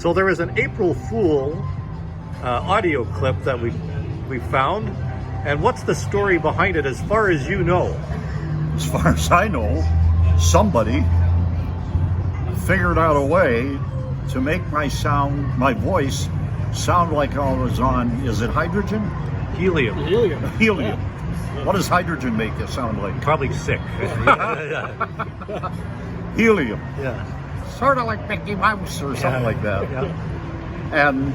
So there is an April Fool audio clip that we found, and what's the story behind it as far as you know? As far as I know, somebody figured out a way to make my voice sound like I was on, is it hydrogen? Helium. Helium. What does hydrogen make you sound like? Probably sick. Helium. Yeah. Sort of like Mickey Mouse or something like that. Yeah. And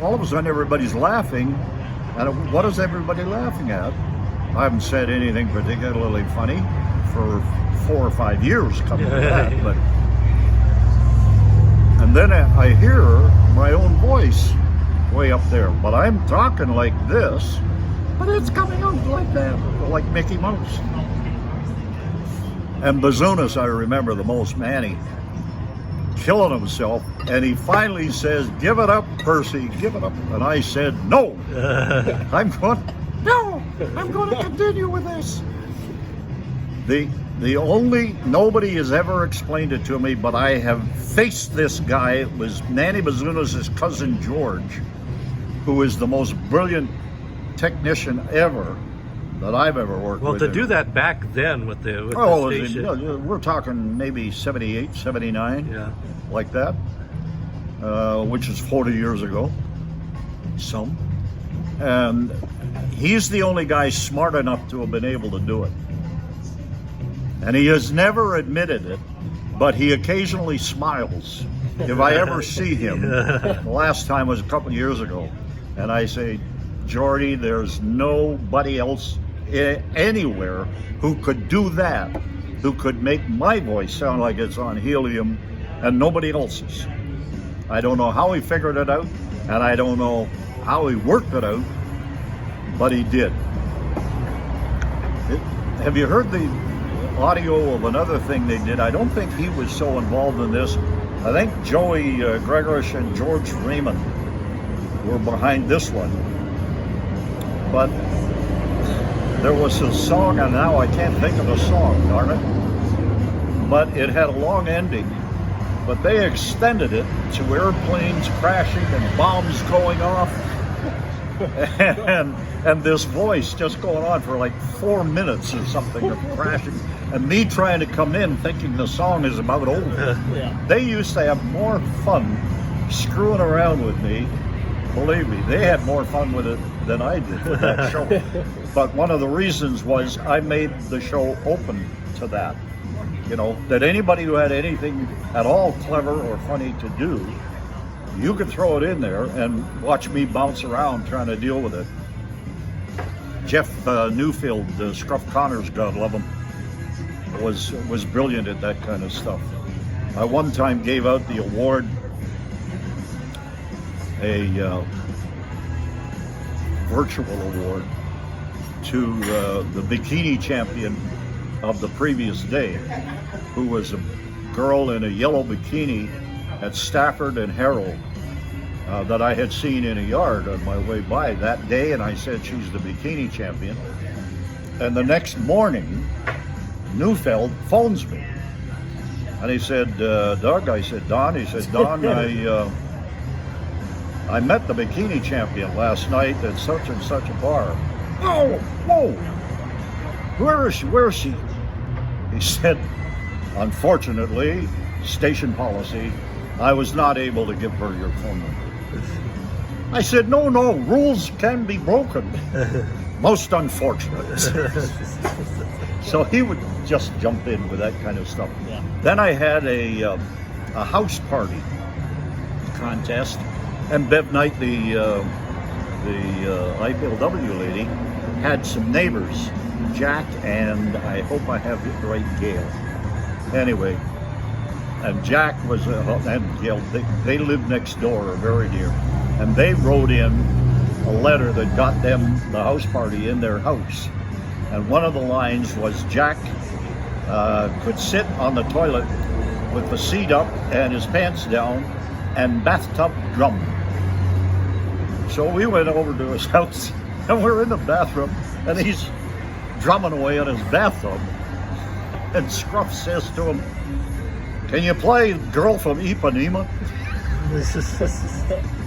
all of a sudden everybody's laughing. And what is everybody laughing at? I haven't said anything particularly funny for 4 or 5 years coming to that. But, and then I hear my own voice way up there. But I'm talking like this, but it's coming out like that, like Mickey Mouse. And Bazunas, I remember the most, Manny, killing himself, and he finally says, "Give it up, Percy, give it up." And I said, "No, I'm going to continue with this." The only, nobody has ever explained it to me, but I have faced this guy. It was Manny Bazunas' cousin George, who is the most brilliant technician ever that I've ever worked with. Well, to do that back then with the station. We're talking maybe 78, 79, Yeah. like that, which is 40 years ago, some. And he's the only guy smart enough to have been able to do it. And he has never admitted it, but he occasionally smiles. If I ever see him, the last time was a couple of years ago, and I say, "Jordy, there's nobody else anywhere who could do that, who could make my voice sound like it's on helium, and nobody else's." I don't know how he figured it out, and I don't know how he worked it out, but he did. Have you heard the audio of another thing they did? I don't think he was so involved in this. I think Joey Gregorish and George Raymond were behind this one. But there was a song, and now I can't think of the song, darn it. But it had a long ending. But they extended it to airplanes crashing and bombs going off. and this voice just going on for like 4 minutes or something of crashing. And me trying to come in thinking the song is about over. They used to have more fun screwing around with me. Believe me, they had more fun with it than I did with that show. But one of the reasons was I made the show open to that. You know, that anybody who had anything at all clever or funny to do, you could throw it in there and watch me bounce around trying to deal with it. Jeff Newfield, Scruff Connors, God love him, was brilliant at that kind of stuff. I one time gave out the award, a virtual award, to the bikini champion of the previous day, who was a girl in a yellow bikini at Stafford and Harold that I had seen in a yard on my way by that day, and I said, "She's the bikini champion." And the next morning, Neufeld phones me, and he said, "Doug," I said, "Don," he said, "Don, I met the bikini champion last night at such and such a bar." "Oh, whoa, where is she? Where is she?" He said, "Unfortunately, station policy, I was not able to give her your phone number." I said, no, rules can be broken. Most unfortunate. So he would just jump in with that kind of stuff. Yeah. Then I had a house party contest, and Bev Knight, the IPLW lady, had some neighbors, Jack and I hope I have it right, Gail. Anyway, and Jack was, and Gail, they lived next door or very near, and they wrote in a letter that got them the house party in their house. And one of the lines was, Jack could sit on the toilet with the seat up and his pants down and bathtub drum. So we went over to his house and we're in the bathroom and he's drumming away on his bathtub. And Scruff says to him, Can you play Girl from Ipanema?